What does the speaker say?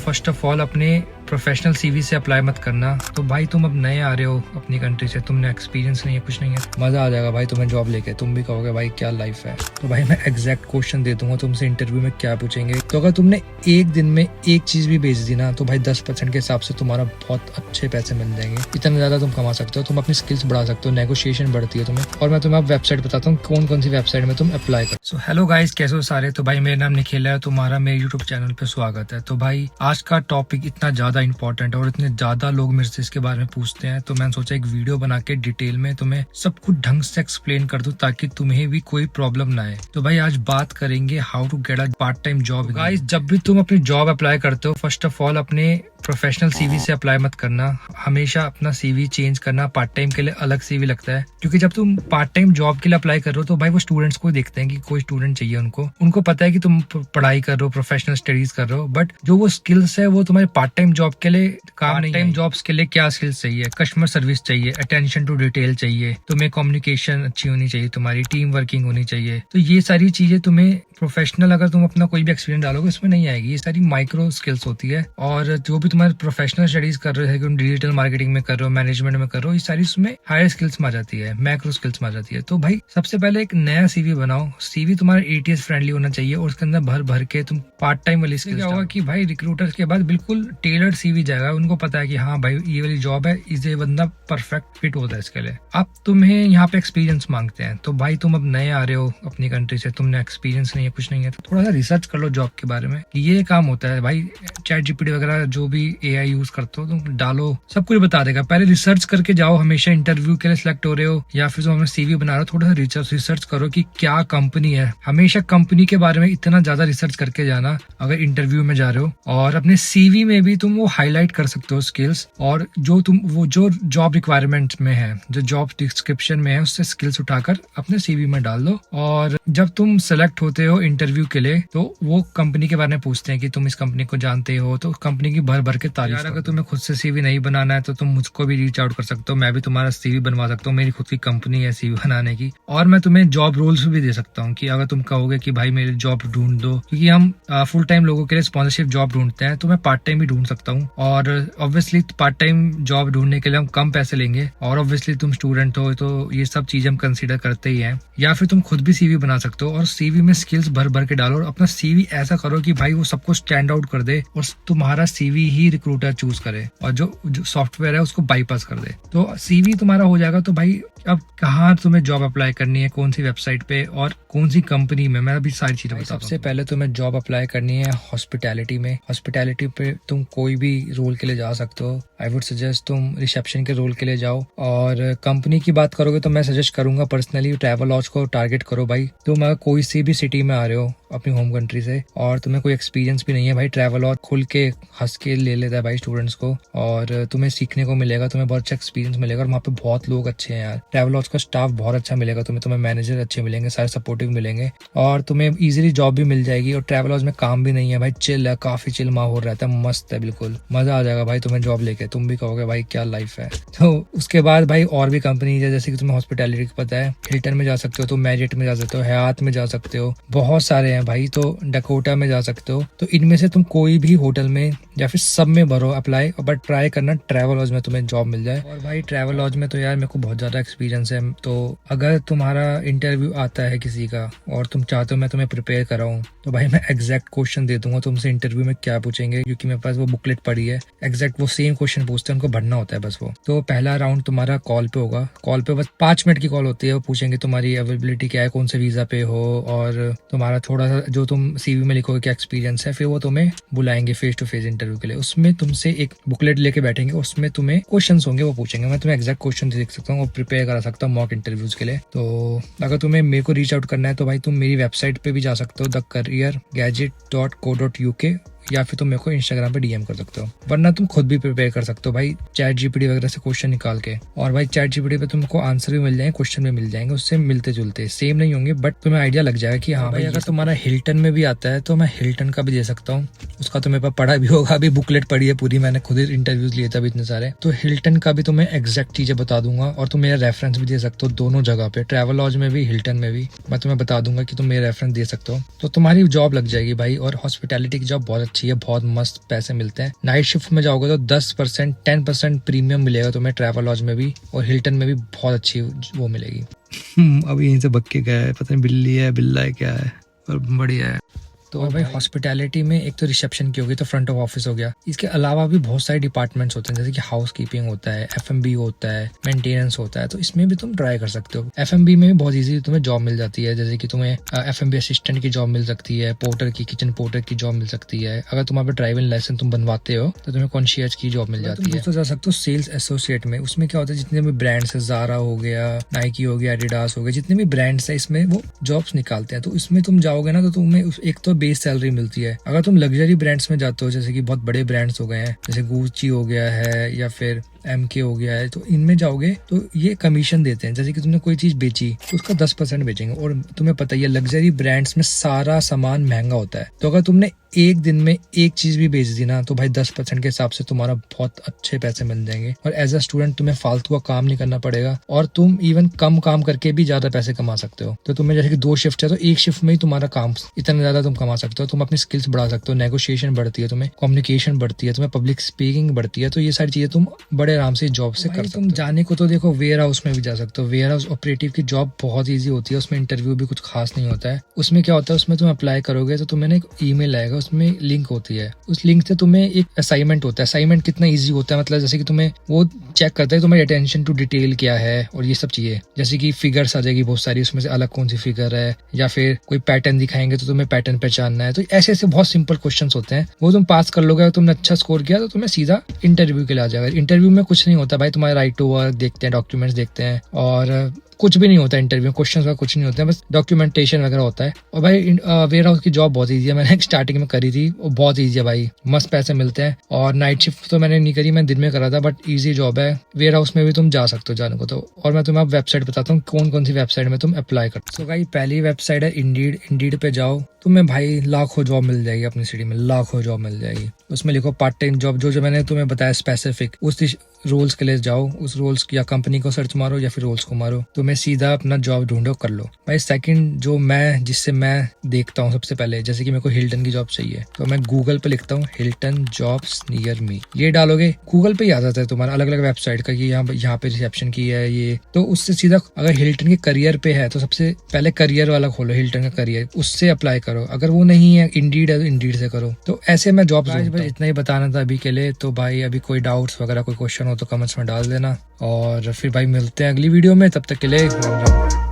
First of all अपने professional CV से apply मत करना। तो भाई तुम अब नए आ रहे हो अपनी कंट्री से, तुमने एक्सपीरियंस नहीं है, कुछ नहीं है, मजा आ जाएगा भाई तुम्हें जॉब लेके। तुम भी कहोगे भाई क्या लाइफ है। तो भाई मैं एग्जैक्ट क्वेश्चन दे दूंगा तुमसे इंटरव्यू में क्या पूछेंगे। तो अगर तुमने एक दिन में एक चीज भी भेज दी ना तो भाई 10% के हिसाब से तुम्हारा बहुत अच्छे पैसे मिल जाएंगे। इतना ज्यादा तुम कमा सकते हो, तुम अपनी स्किल्स बढ़ा सकते हो, नेगोशिएशन बढ़ती है तुम्हें। और मैं तुम्हें अब वेबसाइट बताता हूँ कौन कौन सी वेबसाइट में तुम अप्लाई कर। सो हेलो गाइस, कैसे हो सारे। तो भाई मेरा नाम निखिल है, तुम्हारा मेरे यूट्यूब चैनल पे स्वागत है। तो भाई आज का टॉपिक इतना ज्यादा इंपॉर्टेंट है और इतने ज्यादा लोग मेरे से इसके बारे में पूछते हैं, तो मैंने सोचा एक वीडियो बना के डिटेल में तुम्हें सब कुछ ढंग से एक्सप्लेन कर दूं ताकि तुम्हें भी कोई प्रॉब्लम ना आए। तो भाई आज बात करेंगे how to get a part time job. Guys जब भी तुम अपनी जॉब अप्लाई करते हो, फर्स्ट ऑफ ऑल अपने प्रोफेशनल सीवी से अप्लाई मत करना। हमेशा अपना सीवी चेंज करना। पार्ट टाइम के लिए अलग सीवी लगता है, क्योंकि जब तुम पार्ट टाइम जॉब के लिए अप्लाई कर रहे हो तो भाई वो स्टूडेंट्स को देखते हैं कि कोई स्टूडेंट चाहिए उनको पता है कि तुम पढ़ाई कर रहे हो, प्रोफेशनल स्टडीज कर रहे हो, बट जो वो स्किल्स है वो तुम्हारे पार्ट टाइम जॉब के लिए काम नहीं। टाइम जॉब्स के लिए क्या स्किल्स चाहिए? कस्टमर सर्विस चाहिए, अटेंशन टू डिटेल चाहिए, तुम्हें कम्युनिकेशन अच्छी होनी चाहिए, तुम्हारी टीम वर्किंग होनी चाहिए। तो ये सारी चीजें तुम्हें प्रोफेशनल अगर तुम अपना कोई भी एक्सपीरियंस डालोगे इसमें नहीं आएगी। ये सारी माइक्रो स्किल्स होती है। और जो भी तुम्हारे प्रोफेशनल स्टडीज कर रहे हो, डिजिटल मार्केटिंग में कर रहे हो, मैनेजमेंट में कर रहे हो, ये सारी उसमें हायर स्किल्स में आ जाती है, मैक्रो स्किल्स में आ जाती है। तो भाई सबसे पहले एक नया सीवी बनाओ। सीवी तुम्हारा ATS फ्रेंडली होना चाहिए और उसके अंदर भर भर के तुम पार्ट टाइम वाली स्किल्स। क्या होगा कि भाई रिक्रूटर्स के बाद बिल्कुल टेलर्ड सीवी जाएगा। उनको पता है कि हाँ भाई ये वाली जॉब है, ये बंदा परफेक्ट फिट होता है इसके लिए। अब तुम्हें यहाँ पे एक्सपीरियंस मांगते हैं, तो भाई तुम अब नए आ रहे हो अपनी कंट्री से, तुमने एक्सपीरियंस नहीं है, कुछ नहीं है, तो थोड़ा सा रिसर्च कर लो जॉब के बारे में कि ये काम होता है। भाई ChatGPT वगैरह जो भी AI यूज करते हो तुम डालो, सब कुछ बता देगा। पहले रिसर्च करके जाओ। हमेशा इंटरव्यू के लिए सिलेक्ट हो रहे हो या फिर जो हमें सीवी बना रहे हो, थोड़ा सा रिसर्च करो कि क्या कंपनी है। हमेशा कंपनी के बारे में इतना ज्यादा रिसर्च करके जाना अगर इंटरव्यू में जा रहे हो। और अपने सीवी में भी तुम वो हाईलाइट कर सकते हो स्किल्स, और जो जॉब रिक्वायरमेंट में है, जो जॉब डिस्क्रिप्शन में है, उससे स्किल्स उठाकर अपने सीवी में डाल दो। और जब तुम सेलेक्ट होते हो इंटरव्यू के लिए तो वो कंपनी के बारे में पूछते हैं कि तुम इस कंपनी को जानते हो, तो कंपनी की भर भर के तारीफ। अगर तुम्हें खुद से सीवी नहीं बनाना है तो तुम मुझको भी रीच आउट कर सकते हो, मैं भी तुम्हारा सीवी बनवा सकता हूँ। मेरी खुद की कंपनी है सीवी बनाने की, और मैं तुम्हें जॉब रोल्स भी दे सकता हूँ कि अगर तुम कहोगे कि भाई मेरी जॉब ढूंढ दो, क्योंकि हम फुल टाइम लोगों के लिए स्पॉन्सरशिप जॉब ढूंढते हैं, तो मैं पार्ट टाइम भी ढूंढ सकता हूँ। और ऑब्वियसली पार्ट टाइम जॉब ढूंढने के लिए हम कम पैसे लेंगे, और ऑब्वियसली तुम स्टूडेंट हो तो ये सब चीजें हम कंसीडर करते ही हैं। या फिर तुम खुद भी सीवी बना सकते हो और सीवी में स्किल्स भर भर के डालो, और अपना सीवी ऐसा करो कि भाई वो सबको स्टैंड आउट कर दे और तुम्हारा सीवी ही रिक्रूटर चूज करे और जो सॉफ्टवेयर है उसको बाईपास कर दे। तो सीवी तुम्हारा हो जाएगा। तो भाई अब कहाँ तुम्हें जॉब अप्लाई करनी है, कौन सी वेबसाइट पे और कौन सी कंपनी में, मैं अभी सारी चीजें बताता हूं। सबसे पहले तुम्हें जॉब अप्लाई करनी है हॉस्पिटैलिटी में। हॉस्पिटैलिटी पे तुम कोई भी रोल के लिए जा सकते हो। आई वुड सजेस्ट तुम रिसेप्शन के रोल के लिए जाओ। और कंपनी की बात करोगे तो मैं सजेस्ट करूंगा पर्सनली ट्रैवलॉज को टारगेट करो। भाई तुम अगर कोई सी भी सिटी में आ रहे हो अपनी होम कंट्री से और तुम्हें कोई एक्सपीरियंस भी नहीं है, भाई ट्रैवलॉज खुल के हंस के ले लेता है भाई स्टूडेंट्स को, और तुम्हें सीखने को मिलेगा, तुम्हें बहुत अच्छा एक्सपीरियंस मिलेगा। और वहाँ पे बहुत लोग अच्छे हैं यार, ट्रैवलॉज का स्टाफ बहुत अच्छा मिलेगा तुम्हें मैनेजर अच्छे मिलेंगे, सारे सपोर्टिव मिलेंगे, और तुम्हें इजीली जॉब भी मिल जाएगी। और ट्रैवलॉज में काम भी नहीं है भाई, चिल है, काफी चिल माहौल रहता है, मस्त है, बिल्कुल मजा आ जाएगा भाई तुम्हें जॉब लेके। तुम भी कहोगे भाई क्या लाइफ है। तो उसके बाद भाई और भी कंपनी है, जैसे कि तुम्हें हॉस्पिटैलिटी को पता है, हिल्टन में जा सकते हो, तुम मैरियट में जा सकते हो, हयात में जा सकते हो, बहुत सारे हैं भाई। तो डकोटा में जा सकते हो। तो इनमें से तुम कोई भी होटल में या फिर सब में भरो अप्लाई, बट ट्राई करना ट्रैवलॉज में तुम्हें जॉब मिल जाए। और भाई ट्रैवलॉज में तो यार मेरे को बहुत ज्यादा एक्सपीरियंस है। तो अगर तुम्हारा इंटरव्यू आता है किसी का और तुम चाहते हो मैं तुम्हें प्रिपेयर कराऊं, तो भाई मैं एग्जैक्ट क्वेश्चन दे दूंगा तुमसे इंटरव्यू में क्या पूछेंगे, क्योंकि मेरे पास वो बुकलेट पड़ी है। एग्जैक्ट वो सेम क्वेश्चन पूछते हैं, उनको भरना होता है बस वो। तो पहला राउंड तुम्हारा कॉल पे होगा। कॉल पे बस 5 मिनट की कॉल होती है। वो पूछेंगे तुम्हारी अवेलेबिलिटी क्या है, कौन से वीजा पे हो, और तुम्हारा थोड़ा सा जो तुम सीवी में लिखोगे क्या एक्सपीरियंस है। फिर वो तुम्हें बुलाएंगे फेस टू फेस इंटरव्यू के लिए। उसमें तुमसे एक बुकलेट लेके बैठेंगे, उसमें तुम्हें क्वेश्चंस होंगे, वो पूछेंगे। मैं तुम्हें एग्जैक्ट क्वेश्चन देख सकता हूँ और प्रिपेयर करा सकता हूँ मॉक इंटरव्यूज के लिए। तो अगर तुम्हें मेरे को रीच आउट करना है तो भाई तुम मेरी वेबसाइट पे भी जा सकते हो, thecareergadget.co.uk, या फिर तुम मेरे को इंस्टाग्राम पे DM कर सकते हो, वरना तुम खुद भी प्रिपेयर कर सकते हो भाई ChatGPT वगैरह से क्वेश्चन निकाल के। और भाई ChatGPT पे तुमको आंसर भी मिल जाएंगे, क्वेश्चन भी मिल जाएंगे, उससे मिलते जुलते सेम नहीं होंगे, बट तुम्हें आइडिया लग जाएगा कि हाँ भाई अगर तुम्हारा हिल्टन में भी आता है तो मैं हिल्टन का भी दे सकता हूँ। उसका तो मेरे पास पढ़ा भी होगा, अभी बुकलेट पढ़ी है पूरी, मैंने खुद ही इंटरव्यूज लिए थे इतने सारे। तो हिल्टन का भी तुम्हें एग्जैक्ट चीजें बता दूंगा, और तुम मेरा रेफरेंस भी दे सकते हो दोनों जगह पे, ट्रैवलॉज में भी हिल्टन में भी। मैं तुम्हें बता दूंगा कि तुम मेरा रेफरेंस दे सकते हो, तो तुम्हारी जॉब लग जाएगी भाई। और हॉस्पिटैलिटी की जॉब बहुत अच्छी अच्छी है, बहुत मस्त पैसे मिलते हैं। नाइट शिफ्ट में जाओगे तो 10% 10% प्रीमियम मिलेगा तुम्हें ट्रैवल लॉज में भी, और हिल्टन में भी बहुत अच्छी वो मिलेगी। अब यहीं से भग के गया है, पता नहीं बिल्ली है बिल्ला है क्या है, पर बढ़िया है। तो भाई हॉस्पिटैलिटी में एक तो रिसेप्शन की होगी, तो फ्रंट ऑफ ऑफिस हो गया। इसके अलावा भी बहुत सारे डिपार्टमेंट्स होते हैं, जैसे कि हाउस कीपिंग होता है, एफएमबी होता है, मेंटेनेंस होता है। तो इसमें भी तुम ट्राई कर सकते हो। एफएमबी में भी बहुत इजी तुम्हें जॉब मिल जाती है, जैसे कि तुम्हें एफएमबी असिस्टेंट की जॉब मिल सकती है, पोर्टर की, किचन पोर्टर की जॉब मिल सकती है। अगर तुम्हारे ड्राइविंग लाइसेंस तुम बनवाते हो तो तुम्हें कॉन्शियस की जॉब मिल जाती है। तो जा सकते हो सेल्स एसोसिएट में। उसमें क्या होता है, जितने भी ब्रांड्स है, ज़ारा हो गया, नाइकी हो गया, एडिडास हो गया, जितने भी ब्रांड्स है इसमें वो जॉब्स निकालते हैं। तो इसमें तुम जाओगे ना तो तुम्हें एक तो बेस सैलरी मिलती है। अगर तुम लग्जरी ब्रांड्स में जाते हो, जैसे कि बहुत बड़े ब्रांड्स हो गए हैं, जैसे गुच्ची हो गया है या फिर MK हो गया है, तो इनमें जाओगे तो ये कमीशन देते हैं। जैसे कि तुमने कोई चीज बेची तो उसका 10% बेचेंगे। और तुम्हें पता ही है लग्जरी ब्रांड्स में सारा सामान महंगा होता है। तो अगर तुमने एक दिन में एक चीज भी बेच दी ना, तो भाई 10% के हिसाब से तुम्हारा बहुत अच्छे पैसे मिल जाएंगे। और एज अ स्टूडेंट तुम्हें फालतू का काम नहीं करना पड़ेगा, और तुम इवन कम काम करके भी ज्यादा पैसे कमा सकते हो। तो तुम्हें जैसे कि 2 शिफ्ट है तो एक शिफ्ट में ही तुम्हारा काम इतना ज्यादा तुम कमा सकते हो। तुम अपनी स्किल्स बढ़ा सकते हो, नेगोशिएशन बढ़ती है, तुम्हें कम्युनिकेशन बढ़ती है, तुम्हें पब्लिक स्पीकिंग बढ़ती है। तो ये सारी चीजें तुम बड़े आराम से जॉब से कर सकते हो। जाने को तो देखो वेयर हाउस में भी जा सकते हो। वेयर हाउस ऑपरेटिव की जॉब बहुत ईजी होती है, उसमें इंटरव्यू भी कुछ खास नहीं होता है। उसमें क्या होता है, उसमें तुम अप्लाई करोगे तो तुम्हें एक ईमेल आएगा, उसमें लिंक होती है। उस लिंक से तुम्हें एक असाइनमेंट होता है। असाइनमेंट कितना ईजी होता है, मतलब जैसे कि तुम्हें वो चेक करता है तुम्हारी अटेंशन टू डिटेल क्या है और ये सब चीजें। जैसे कि फिगर्स आ जाएगी बहुत सारी, उसमें से अलग कौन सी फिगर है, या फिर कोई पैटर्न दिखाएंगे तो तुम्हें पैटर्न पहचानना है। तो ऐसे ऐसे बहुत सिंपल क्वेश्चंस होते हैं, वो तुम पास कर लोगे। अगर तुमने अच्छा स्कोर किया तो तुम्हें सीधा इंटरव्यू के लिए आ जाएगा। इंटरव्यू में कुछ नहीं होता भाई, तुम्हारा राइट टू वर्क देखते हैं, डॉक्यूमेंट्स देखते हैं, और कुछ भी नहीं होता इंटरव्यू, क्वेश्चंस वगैरह कुछ नहीं होते हैं, बस डॉक्यूमेंटेशन वगैरह होता है। और भाई वेयर हाउस की जॉब बहुत ईजी है, मैंने स्टार्टिंग में करी थी, वो बहुत ईजी है भाई, मस्त पैसे मिलते हैं। और नाइट शिफ्ट तो मैंने नहीं करी, मैं दिन में करा था, बट ईजी जॉब है। वेयर हाउस में भी तुम जा सकते हो जाने को तो। और मैं तुम्हें अब वेबसाइट बताता हूँ कौन कौन सी वेबसाइट में तुम अप्लाई कर सकते हो। भाई पहली वेबसाइट है इंडीड। इंडीड पे जाओ, तुम्हें भाई लाखों जॉब मिल जाएगी, अपनी सिटी में लाखों जॉब मिल जाएगी। उसमें लिखो पार्ट टाइम जॉब, जो मैंने तुम्हें बताया स्पेसिफिक, उस रोल्स के लिए जाओ, उस रोल्स या कंपनी को सर्च मारो या फिर रोल्स को मारो, तुम्हें सीधा अपना जॉब ढूंढो, कर लो भाई। सेकंड जो जिससे मैं देखता हूँ सबसे पहले, जैसे कि मेरे को हिल्टन की जॉब चाहिए तो मैं गूगल पे लिखता हूँ हिल्टन जॉब्स नियर मी। ये डालोगे गूगल पे ही आ जाता है तुम्हारा अलग अलग वेबसाइट का कि यहाँ पे रिसेप्शन की है ये। तो उससे सीधा अगर हिल्टन के करियर पे है तो सबसे पहले करियर वाला खोलो, हिल्टन का करियर, उससे अप्लाई करो। अगर वो नहीं है, इंडीड है तो इंडीड से करो। तो ऐसे मैं जॉब इतना ही बताना था अभी के लिए। तो भाई अभी कोई डाउट्स वगैरह कोई क्वेश्चन हो तो कमेंट्स में डाल देना, और फिर भाई मिलते हैं अगली वीडियो में। तब तक के लिए राम राम।